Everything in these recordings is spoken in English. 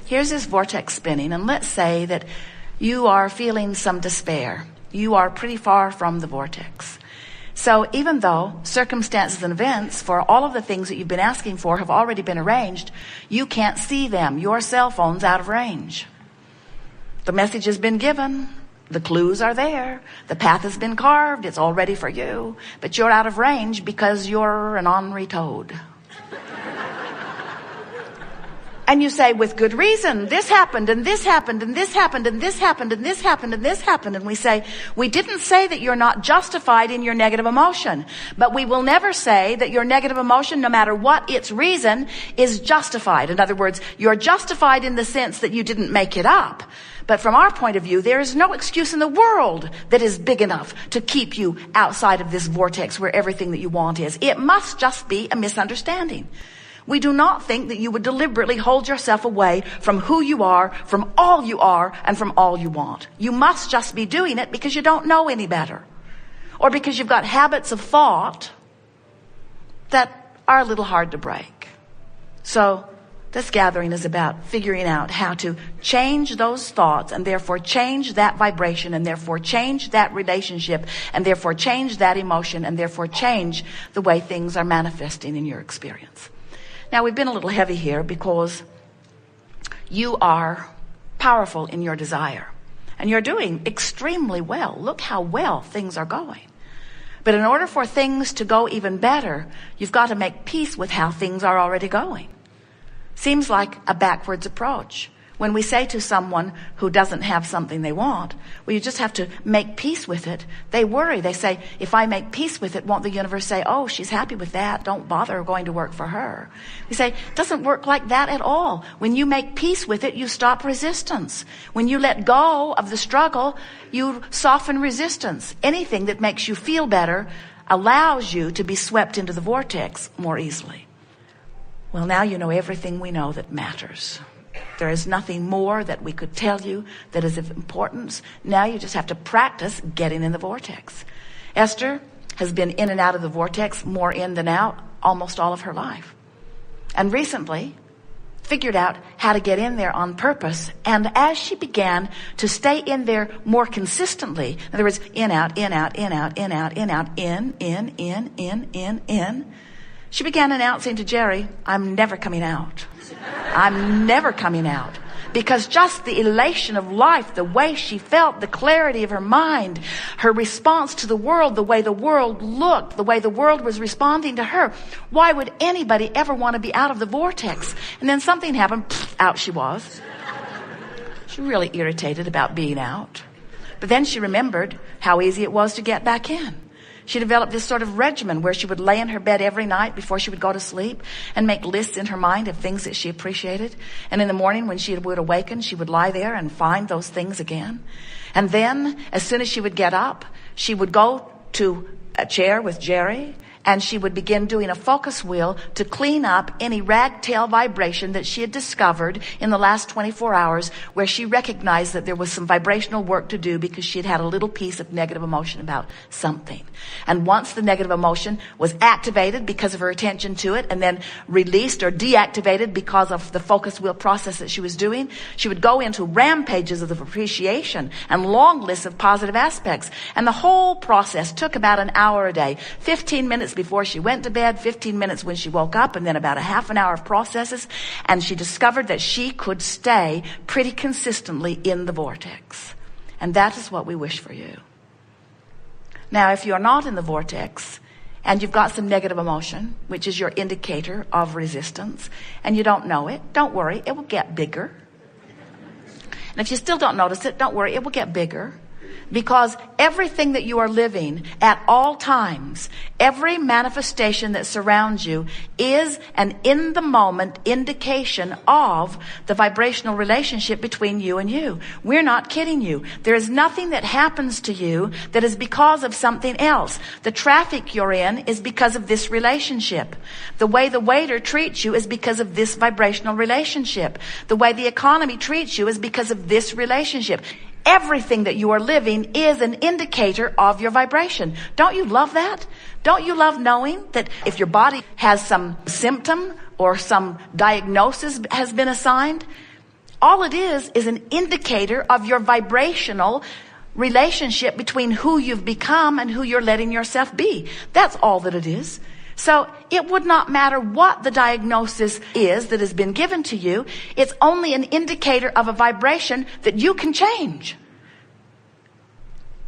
here's this vortex spinning, and let's say that you are feeling some despair. You are pretty far from the vortex. So even though circumstances and events for all of the things that you've been asking for have already been arranged, you can't see them. Your cell phone's out of range. The message has been given. The clues are there. The path has been carved. It's all ready for you. But you're out of range because you're an ornery toad. And you say, with good reason, this happened, and this happened, and this happened, and this happened, and this happened, and this happened. And we say, we didn't say that you're not justified in your negative emotion, but we will never say that your negative emotion, no matter what its reason, is justified. In other words, you're justified in the sense that you didn't make it up. But from our point of view, there is no excuse in the world that is big enough to keep you outside of this vortex where everything that you want is. It must just be a misunderstanding. We do not think that you would deliberately hold yourself away from who you are, from all you are, and from all you want. You must just be doing it because you don't know any better. Or because you've got habits of thought that are a little hard to break. So this gathering is about figuring out how to change those thoughts and therefore change that vibration and therefore change that relationship and therefore change that emotion and therefore change the way things are manifesting in your experience. Now, we've been a little heavy here because you are powerful in your desire. And you're doing extremely well. Look how well things are going. But in order for things to go even better, you've got to make peace with how things are already going. Seems like a backwards approach. When we say to someone who doesn't have something they want, well, you just have to make peace with it. They worry. They say, if I make peace with it, won't the universe say, oh, she's happy with that. Don't bother going to work for her. We say, it doesn't work like that at all. When you make peace with it, you stop resistance. When you let go of the struggle, you soften resistance. Anything that makes you feel better allows you to be swept into the vortex more easily. Well, now you know everything we know that matters. There is nothing more that we could tell you that is of importance. Now you just have to practice getting in the vortex. Esther has been in and out of the vortex, more in than out, almost all of her life. And recently figured out how to get in there on purpose. And as she began to stay in there more consistently, in other words, in, out, in, out, in, out, in, out, in, out, in, she began announcing to Jerry, I'm never coming out. I'm never coming out. Because just the elation of life, the way she felt, the clarity of her mind, her response to the world, the way the world looked, the way the world was responding to her. Why would anybody ever want to be out of the vortex? And then something happened, out she was. She was really irritated about being out. But then she remembered how easy it was to get back in. She developed this sort of regimen where she would lay in her bed every night before she would go to sleep and make lists in her mind of things that she appreciated. And in the morning when she would awaken, she would lie there and find those things again. And then as soon as she would get up, she would go to a chair with Jerry and she would begin doing a focus wheel to clean up any ragtail vibration that she had discovered in the last 24 hours where she recognized that there was some vibrational work to do because she had had a little piece of negative emotion about something. And once the negative emotion was activated because of her attention to it and then released or deactivated because of the focus wheel process that she was doing, she would go into rampages of appreciation and long lists of positive aspects. And the whole process took about an hour a day, 15 minutes before she went to bed, 15 minutes when she woke up, and then about a half an hour of processes. And she discovered that she could stay pretty consistently in the vortex. And that is what we wish for you. Now, if you're not in the vortex and you've got some negative emotion, which is your indicator of resistance, and you don't know it, don't worry, it will get bigger. And if you still don't notice it, don't worry, it will get bigger. Because everything that you are living at all times, every manifestation that surrounds you is an in-the-moment indication of the vibrational relationship between you and you. We're not kidding you. There is nothing that happens to you that is because of something else. The traffic you're in is because of this relationship. The way the waiter treats you is because of this vibrational relationship. The way the economy treats you is because of this relationship. Everything that you are living is an indicator of your vibration. Don't you love that? Don't you love knowing that if your body has some symptom or some diagnosis has been assigned, All it is an indicator of your vibrational relationship between who you've become and who you're letting yourself be. That's all that it is. So it would not matter what the diagnosis is that has been given to you. It's only an indicator of a vibration that you can change.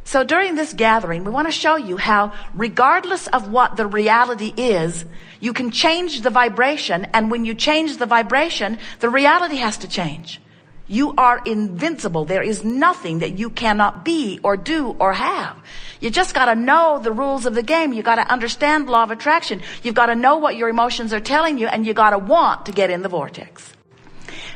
So during this gathering, we want to show you how, regardless of what the reality is, you can change the vibration. And when you change the vibration, the reality has to change. You are invincible. There is nothing that you cannot be or do or have. You just got to know the rules of the game. You got to understand law of attraction. You've got to know what your emotions are telling you, and you got to want to get in the vortex.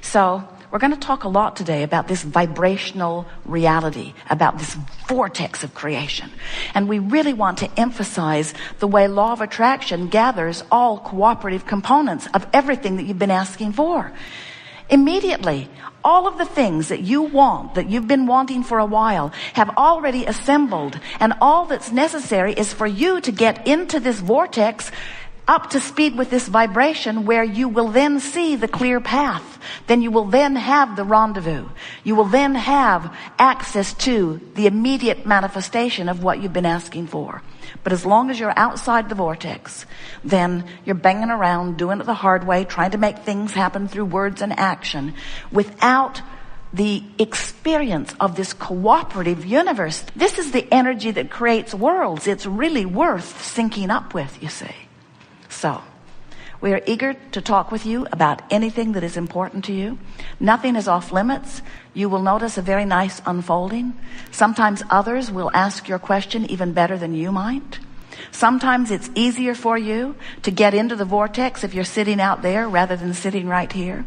So we're going to talk a lot today about this vibrational reality, about this vortex of creation. And we really want to emphasize the way law of attraction gathers all cooperative components of everything that you've been asking for. Immediately, all of the things that you want, that you've been wanting for a while, have already assembled. And all that's necessary is for you to get into this vortex, up to speed with this vibration, where you will then see the clear path. Then you will then have the rendezvous. You will then have access to the immediate manifestation of what you've been asking for. But as long as you're outside the vortex, then you're banging around, doing it the hard way, trying to make things happen through words and action, without the experience of this cooperative universe. This is the energy that creates worlds. It's really worth syncing up with, you see. So, we are eager to talk with you about anything that is important to you. Nothing is off limits. You will notice a very nice unfolding. Sometimes others will ask your question even better than you might. Sometimes it's easier for you to get into the vortex if you're sitting out there rather than sitting right here.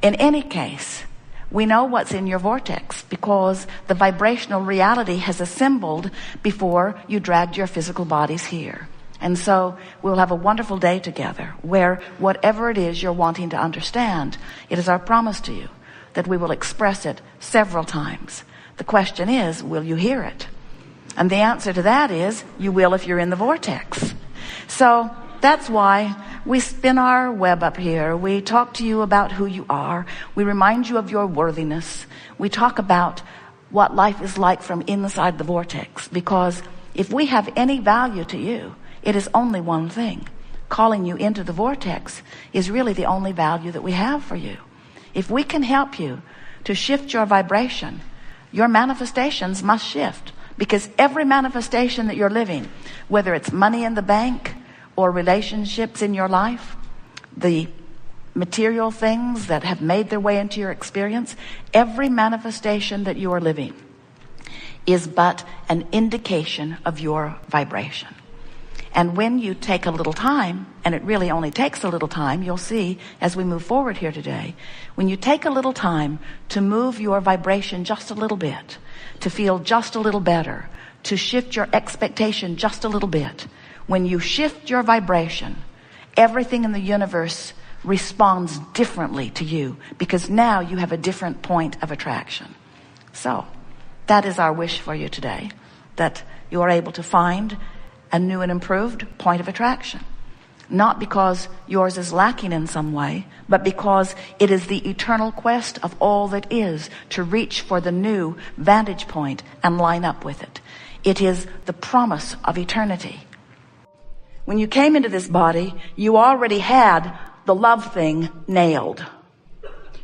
In any case, we know what's in your vortex because the vibrational reality has assembled before you dragged your physical bodies here. And so we'll have a wonderful day together where whatever it is you're wanting to understand, it is our promise to you that we will express it several times. The question is, will you hear it? And the answer to that is, you will if you're in the vortex. So that's why we spin our web up here. We talk to you about who you are. We remind you of your worthiness. We talk about what life is like from inside the vortex, because if we have any value to you, it is only one thing. Calling you into the vortex is really the only value that we have for you. If we can help you to shift your vibration, your manifestations must shift, because every manifestation that you're living, whether it's money in the bank or relationships in your life, the material things that have made their way into your experience, every manifestation that you are living is but an indication of your vibration. And when you take a little time, and it really only takes a little time, you'll see as we move forward here today, when you take a little time to move your vibration just a little bit, to feel just a little better, to shift your expectation just a little bit, when you shift your vibration, everything in the universe responds differently to you, because now you have a different point of attraction. So that is our wish for you today, that you are able to find a new and improved point of attraction. Not because yours is lacking in some way, but because it is the eternal quest of all that is to reach for the new vantage point and line up with it. It is the promise of eternity. When you came into this body, you already had the love thing nailed.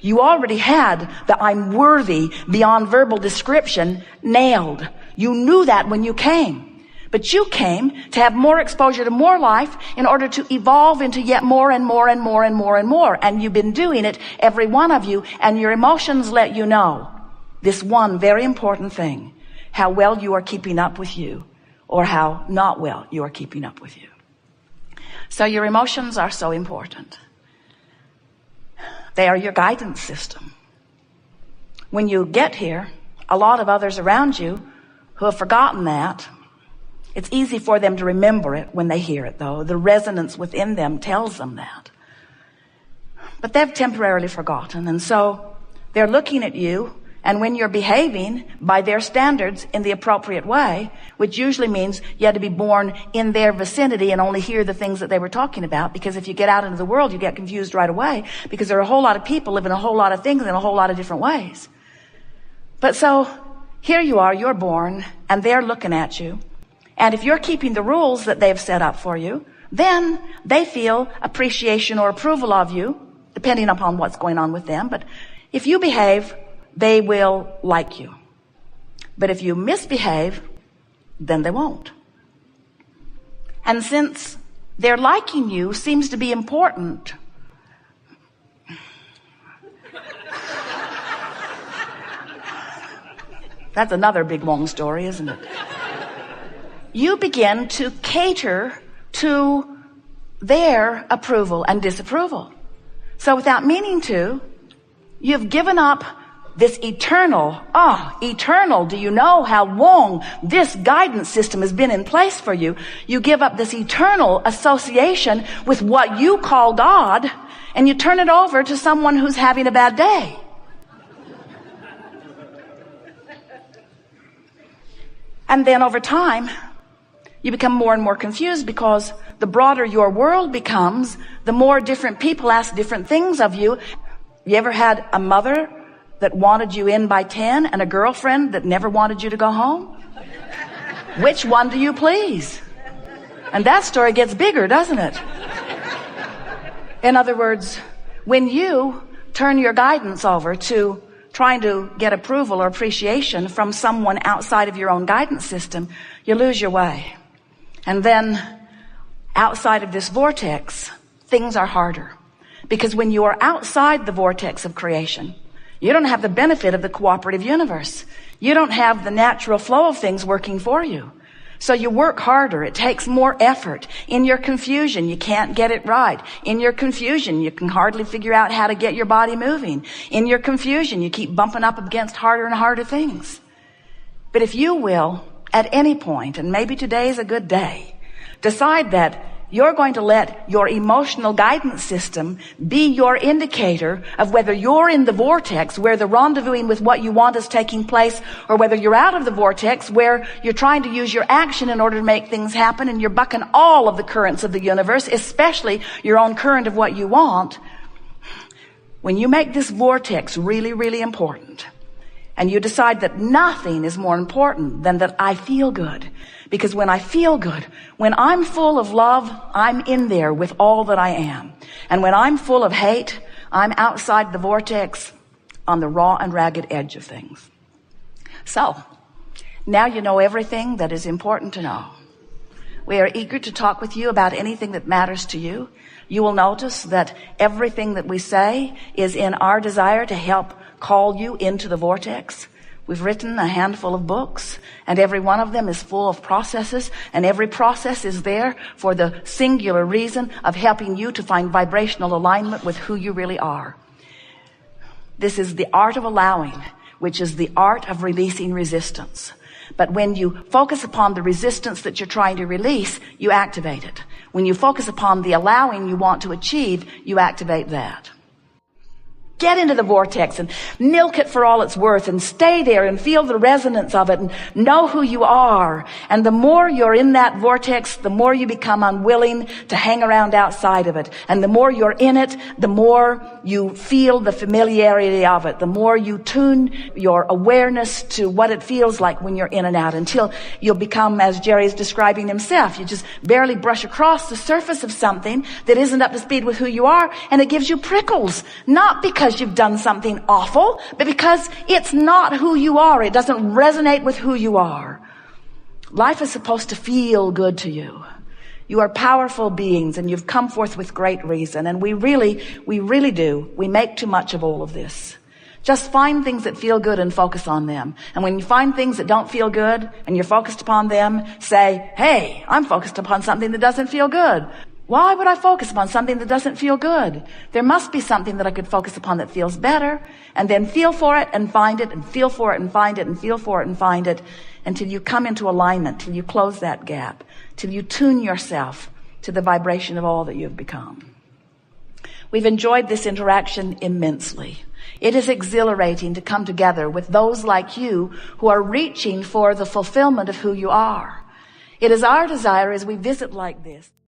You already had the I'm worthy beyond verbal description nailed. You knew that when you came. But you came to have more exposure to more life in order to evolve into yet more and more and more and more and more. And you've been doing it, every one of you, and your emotions let you know this one very important thing, how well you are keeping up with you or how not well you are keeping up with you. So your emotions are so important. They are your guidance system. When you get here, a lot of others around you who have forgotten that, it's easy for them to remember it when they hear it, though. The resonance within them tells them that. But they've temporarily forgotten, and so they're looking at you And when you're behaving by their standards in the appropriate way, which usually means you had to be born in their vicinity and only hear the things that they were talking about, because if you get out into the world, you get confused right away, because there are a whole lot of people living a whole lot of things in a whole lot of different ways. But so here you are, you're born, and they're looking at you. And if you're keeping the rules that they've set up for you, then they feel appreciation or approval of you, depending upon what's going on with them. But if you behave, they will like you. But if you misbehave, then they won't. And since their liking you seems to be important, that's another big long story, isn't it? You begin to cater to their approval and disapproval. So without meaning to, you've given up this eternal, do you know how long this guidance system has been in place for you? You give up this eternal association with what you call God, and you turn it over to someone who's having a bad day. And then over time, you become more and more confused, because the broader your world becomes, the more different people ask different things of you. You ever had a mother that wanted you in by 10 and a girlfriend that never wanted you to go home? Which one do you please? And that story gets bigger, doesn't it? In other words, when you turn your guidance over to trying to get approval or appreciation from someone outside of your own guidance system, you lose your way. And then outside of this vortex, things are harder. Because when you are outside the vortex of creation, you don't have the benefit of the cooperative universe. You don't have the natural flow of things working for you. So you work harder. It takes more effort. In your confusion, you can't get it right. In your confusion, you can hardly figure out how to get your body moving. In your confusion, you keep bumping up against harder and harder things. But if you will, at any point, and maybe today is a good day, decide that you're going to let your emotional guidance system be your indicator of whether you're in the vortex where the rendezvousing with what you want is taking place, or whether you're out of the vortex where you're trying to use your action in order to make things happen, and you're bucking all of the currents of the universe, especially your own current of what you want. When you make this vortex really, really important, and you decide that nothing is more important than that I feel good. Because when I feel good, when I'm full of love, I'm in there with all that I am. And when I'm full of hate, I'm outside the vortex on the raw and ragged edge of things. So, now you know everything that is important to know. We are eager to talk with you about anything that matters to you. You will notice that everything that we say is in our desire to help call you into the vortex. We've written a handful of books, and every one of them is full of processes, and every process is there for the singular reason of helping you to find vibrational alignment with who you really are. This is the art of allowing, which is the art of releasing resistance. But when you focus upon the resistance that you're trying to release, you activate it. When you focus upon the allowing you want to achieve, you activate that. Get into the vortex and milk it for all it's worth, and stay there and feel the resonance of it and know who you are. And the more you're in that vortex, the more you become unwilling to hang around outside of it. And the more you're in it, the more you feel the familiarity of it. The more you tune your awareness to what it feels like when you're in and out, until you'll become, as Jerry's describing himself, you just barely brush across the surface of something that isn't up to speed with who you are, and it gives you prickles. Not because you've done something awful, but because it's not who you are. It doesn't resonate with who you are. Life is supposed to feel good to you. You are powerful beings, and you've come forth with great reason. And we really do. We make too much of all of this. Just find things that feel good and focus on them. And when you find things that don't feel good and you're focused upon them, say, hey, I'm focused upon something that doesn't feel good. Why would I focus upon something that doesn't feel good? There must be something that I could focus upon that feels better, and then feel for it and find it, and feel for it and find it, and feel for it and find it, until you come into alignment, till you close that gap, till you tune yourself to the vibration of all that you've become. We've enjoyed this interaction immensely. It is exhilarating to come together with those like you who are reaching for the fulfillment of who you are. It is our desire as we visit like this